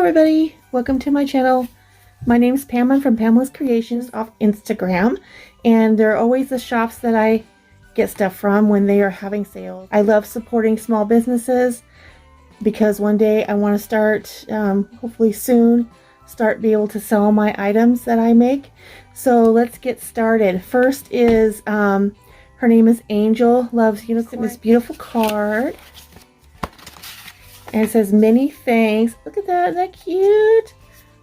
everybody, welcome to my channel. My name is Pamela from Pamela's Creations off Instagram, and they're always the shops that I get stuff from when they are having sales. I love supporting small businesses because one day I want to start, hopefully soon, be able to sell my items that I make. So let's get started. First is, her name is Angel, loves this beautiful card. And it says many thanks. Look at that, isn't that cute?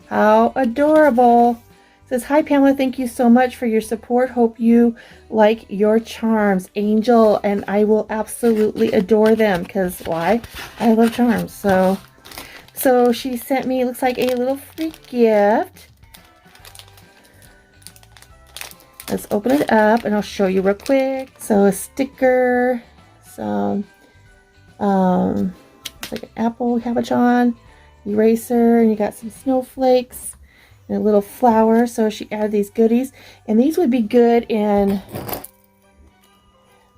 How adorable. It says, hi Pamela, thank you so much for your support. Hope you like your charms, Angel, and I will absolutely adore them because why? I love charms. So she sent me, it looks like a little free gift. Let's open it up and I'll show you real quick. So a sticker, some it's like an apple cabochon, eraser, and you got some snowflakes and a little flower. So she added these goodies, and these would be good in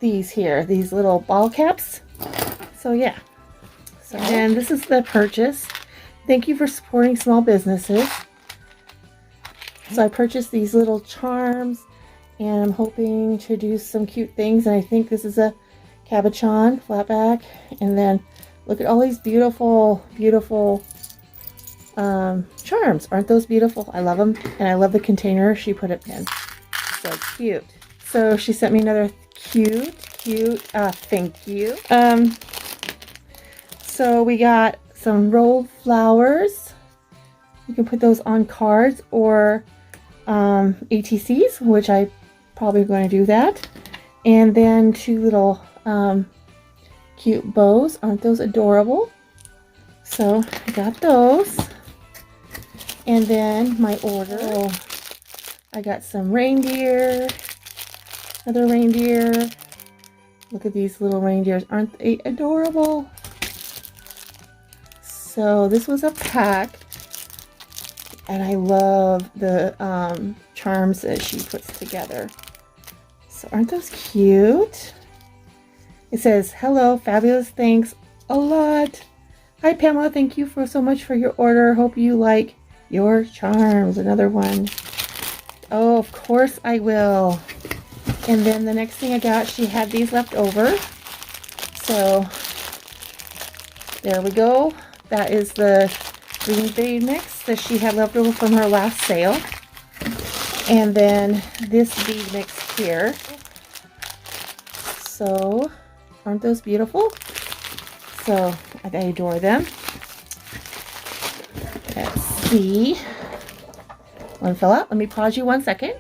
these here, these little bottle caps. So yeah, so and this is the purchase. Thank you for supporting small businesses. So I purchased these little charms, and I'm hoping to do some cute things. And I think this is a cabochon flat back, and then look at all these beautiful, beautiful charms. Aren't those beautiful? I love them. And I love the container she put it in. So cute. So she sent me another cute, thank you. So we got some rolled flowers. You can put those on cards or ATCs, which I probably going to do that. And then two little cute bows. Aren't those adorable? So I got those. And then my order. Oh, I got some reindeer. Another reindeer. Look at these little reindeers. Aren't they adorable? So this was a pack. And I love the charms that she puts together. So aren't those cute? It says, hello, fabulous, thanks a lot. Hi, Pamela, thank you so much for your order. Hope you like your charms. Another one. Oh, of course I will. And then the next thing I got, she had these left over. So, there we go. That is the green bead mix that she had left over from her last sale. And then this bead mix here. So, aren't those beautiful? So I adore them. Let's see. One fell out. Let me pause you 1 second.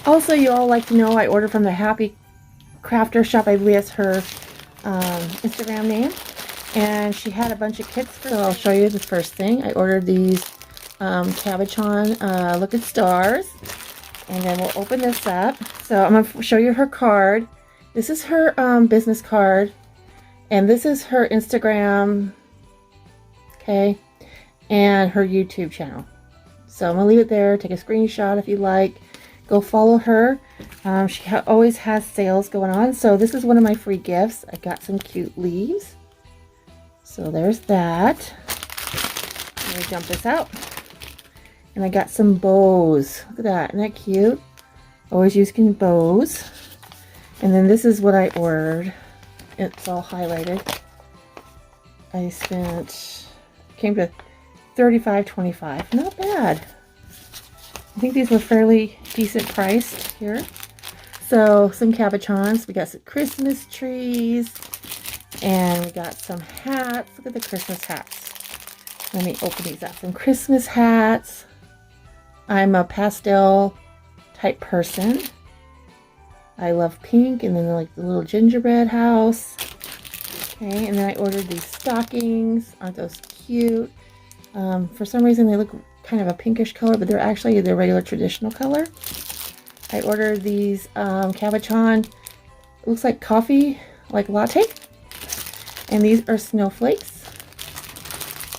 Also, you all like to know I ordered from the Happy Crafter shop. I believe that's her Instagram name. And she had a bunch of kits. So I'll show you the first thing. I ordered these cabochon Look at Stars. And then we'll open this up. So I'm going to show you her card. This is her business card, and this is her Instagram, okay, and her YouTube channel. So I'm going to leave it there. Take a screenshot if you like. Go follow her. She always has sales going on. So this is one of my free gifts. I got some cute leaves. So there's that. Let me dump this out. And I got some bows. Look at that. Isn't that cute? Always using bows. And then this is what I ordered. It's all highlighted. I came to $35.25. Not bad. I think these were fairly decent priced here. So some cabochons. We got some Christmas trees. And we got some hats. Look at the Christmas hats. Let me open these up. Some Christmas hats. I'm a pastel type person. I love pink, and then like the little gingerbread house. Okay, and then I ordered these stockings. Aren't those cute? For some reason they look kind of a pinkish color, but they're actually the regular traditional color. I ordered these cabochon. It looks like coffee, like latte. And these are snowflakes.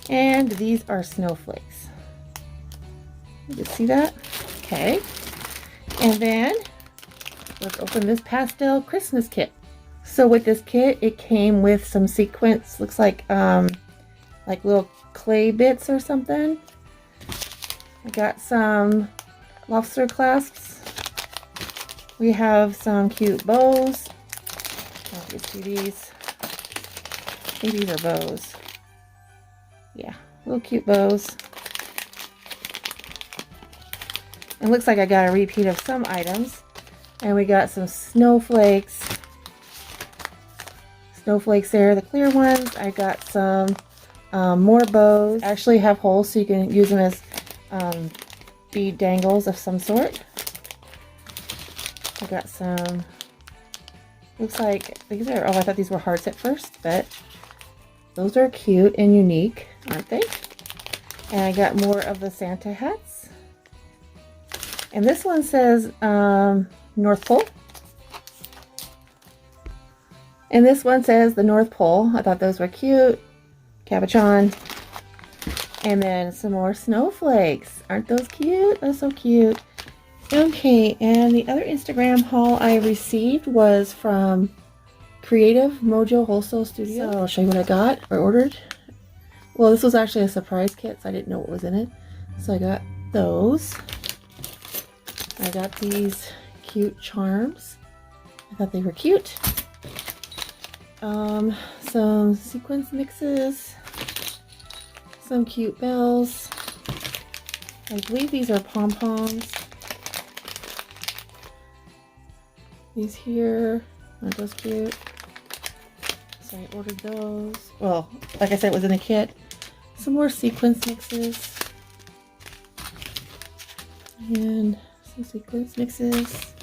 And these are snowflakes. You can see that? Okay. And then let's open this pastel Christmas kit. So with this kit, it came with some sequins. Looks like little clay bits or something. I got some lobster clasps. We have some cute bows. Oh, you see these? I think these are bows. Yeah, little cute bows. It looks like I got a repeat of some items. And we got some snowflakes. Snowflakes there, the clear ones. I got some more bows. Actually have holes so you can use them as bead dangles of some sort. I got some, looks like these are, oh, I thought these were hearts at first, but those are cute and unique, aren't they? And I got more of the Santa hats. And this one says North Pole. And this one says the North Pole. I thought those were cute. Cabochon. And then some more snowflakes. Aren't those cute? That's so cute. Okay, and the other Instagram haul I received was from Creative Mojo Wholesale Studio. So I'll show you what I got or ordered. Well, this was actually a surprise kit, so I didn't know what was in it. So I got those. I got these cute charms. I thought they were cute. Some sequins mixes. Some cute bells. I believe these are pom-poms. These here, aren't those cute? So I ordered those. Well, like I said, it was in a kit. Some more sequins mixes. And some sequins mixes.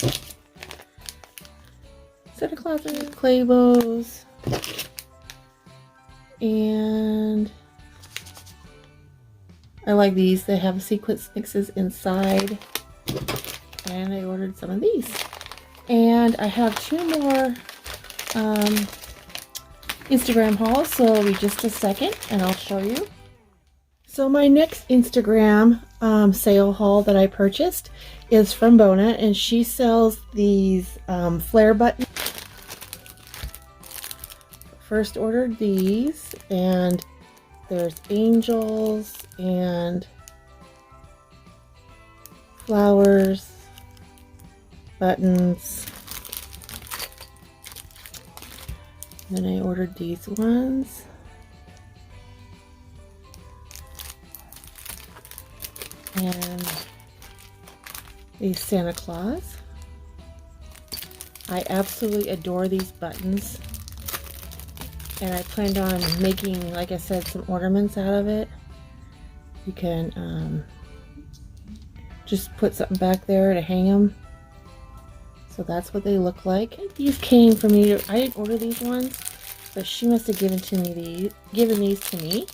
Santa Clauses, clay bows. And I like these. They have sequins mixes inside. And I ordered some of these. And I have 2 more Instagram hauls, so it'll be just a second and I'll show you. So my next Instagram sale haul that I purchased is from Bona, and she sells these flare buttons. First ordered these, and there's angels and flowers, buttons. Then I ordered these ones. And these Santa Claus. I absolutely adore these buttons. And I planned on making, like I said, some ornaments out of it. You can just put something back there to hang them. So that's what they look like. These came from me. I didn't order these ones, but she must have given these to me.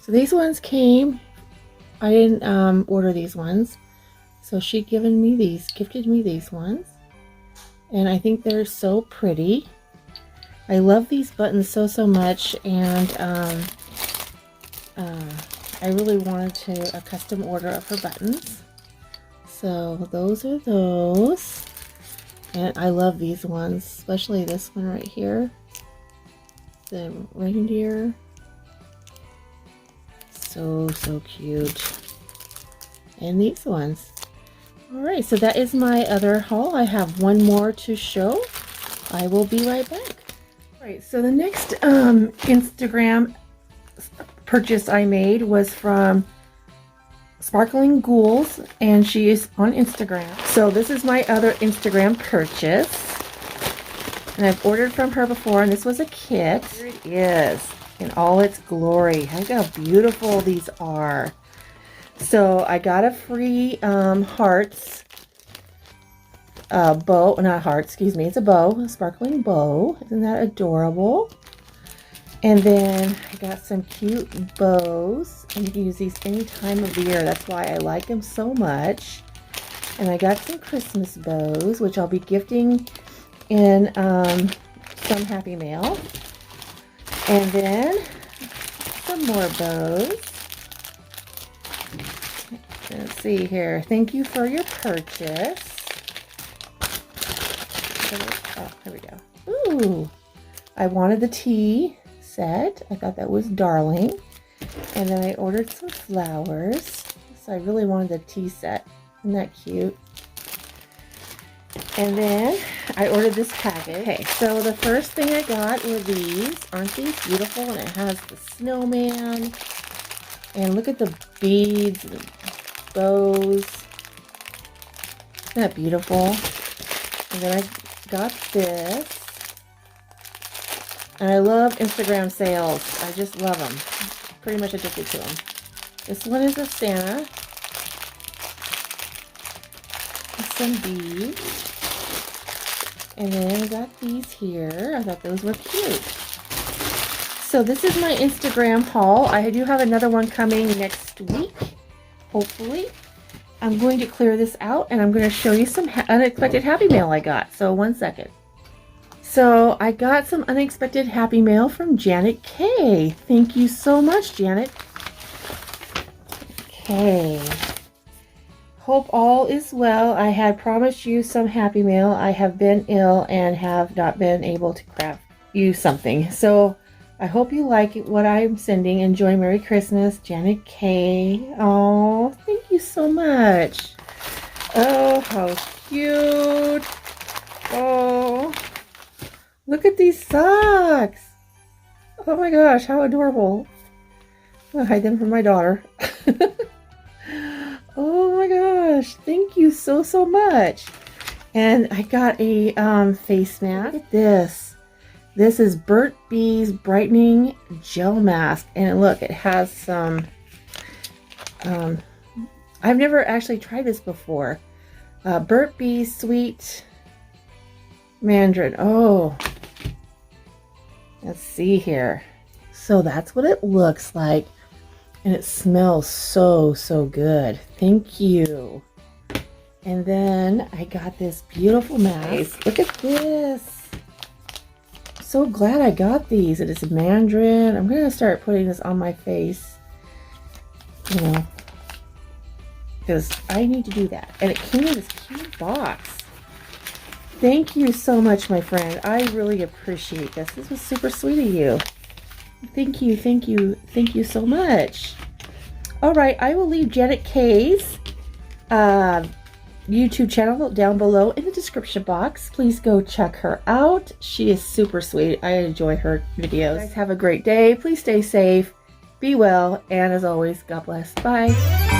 So these ones came. I didn't order these ones. So she gifted me these ones. And I think they're so pretty. I love these buttons so much, and I really wanted a custom order of her buttons. So those are those. And I love these ones, especially this one right here. The reindeer. So cute. And these ones. Alright, so that is my other haul. I have one more to show. I will be right back. Alright, so the next Instagram purchase I made was from Sparkling Ghouls, and she is on Instagram. So this is my other Instagram purchase, and I've ordered from her before, and this was a kit. Here it is in all its glory. Look how beautiful these are. So I got a free hearts bow, not hearts, excuse me, it's a bow, a sparkling bow. Isn't that adorable? And then I got some cute bows, and you can use these any time of the year. That's why I like them so much. And I got some Christmas bows, which I'll be gifting in some Happy Mail. And then some more bows. Let's see here. Thank you for your purchase. Oh, here we go. Ooh, I wanted the tea set. I thought that was darling. And then I ordered some flowers. So I really wanted a tea set. Isn't that cute? And then I ordered this package. Okay, so the first thing I got were these. Aren't these beautiful? And it has the snowman. And look at the beads and the bows. Isn't that beautiful? And then I got this. And I love Instagram sales. I just love them. Pretty much addicted to them. This one is a Santa. With some beads. And then I got these here. I thought those were cute. So this is my Instagram haul. I do have another one coming next week, hopefully. I'm going to clear this out and I'm going to show you some unexpected Happy Mail I got. So one second. So I got some unexpected Happy Mail from Janet K. Thank you so much, Janet. Okay. Hope all is well. I had promised you some Happy Mail. I have been ill and have not been able to craft you something. So I hope you like what I'm sending. Enjoy. Merry Christmas, Janet K. Oh, thank you so much. Oh, how cute. Oh, look at these socks. Oh my gosh, how adorable. I'll hide them from my daughter. Oh my gosh, thank you so much. And I got a face mask. Look at this. This is Burt's Bees Brightening Gel Mask. And look, it has some, I've never actually tried this before. Burt's Bees Sweet Mandarin. Oh, let's see here. So that's what it looks like. And it smells so good. Thank you. And then I got this beautiful mask. Look at this. So glad I got these. It is Mandarin. I'm going to start putting this on my face. You know, because I need to do that. And it came in this cute box. Thank you so much, my friend. I really appreciate this. This was super sweet of you. Thank you so much. All right, I will leave Janet K's YouTube channel down below in the description box. Please go check her out. She is super sweet. I enjoy her videos. You guys have a great day. Please stay safe, be well, and as always, God bless. Bye.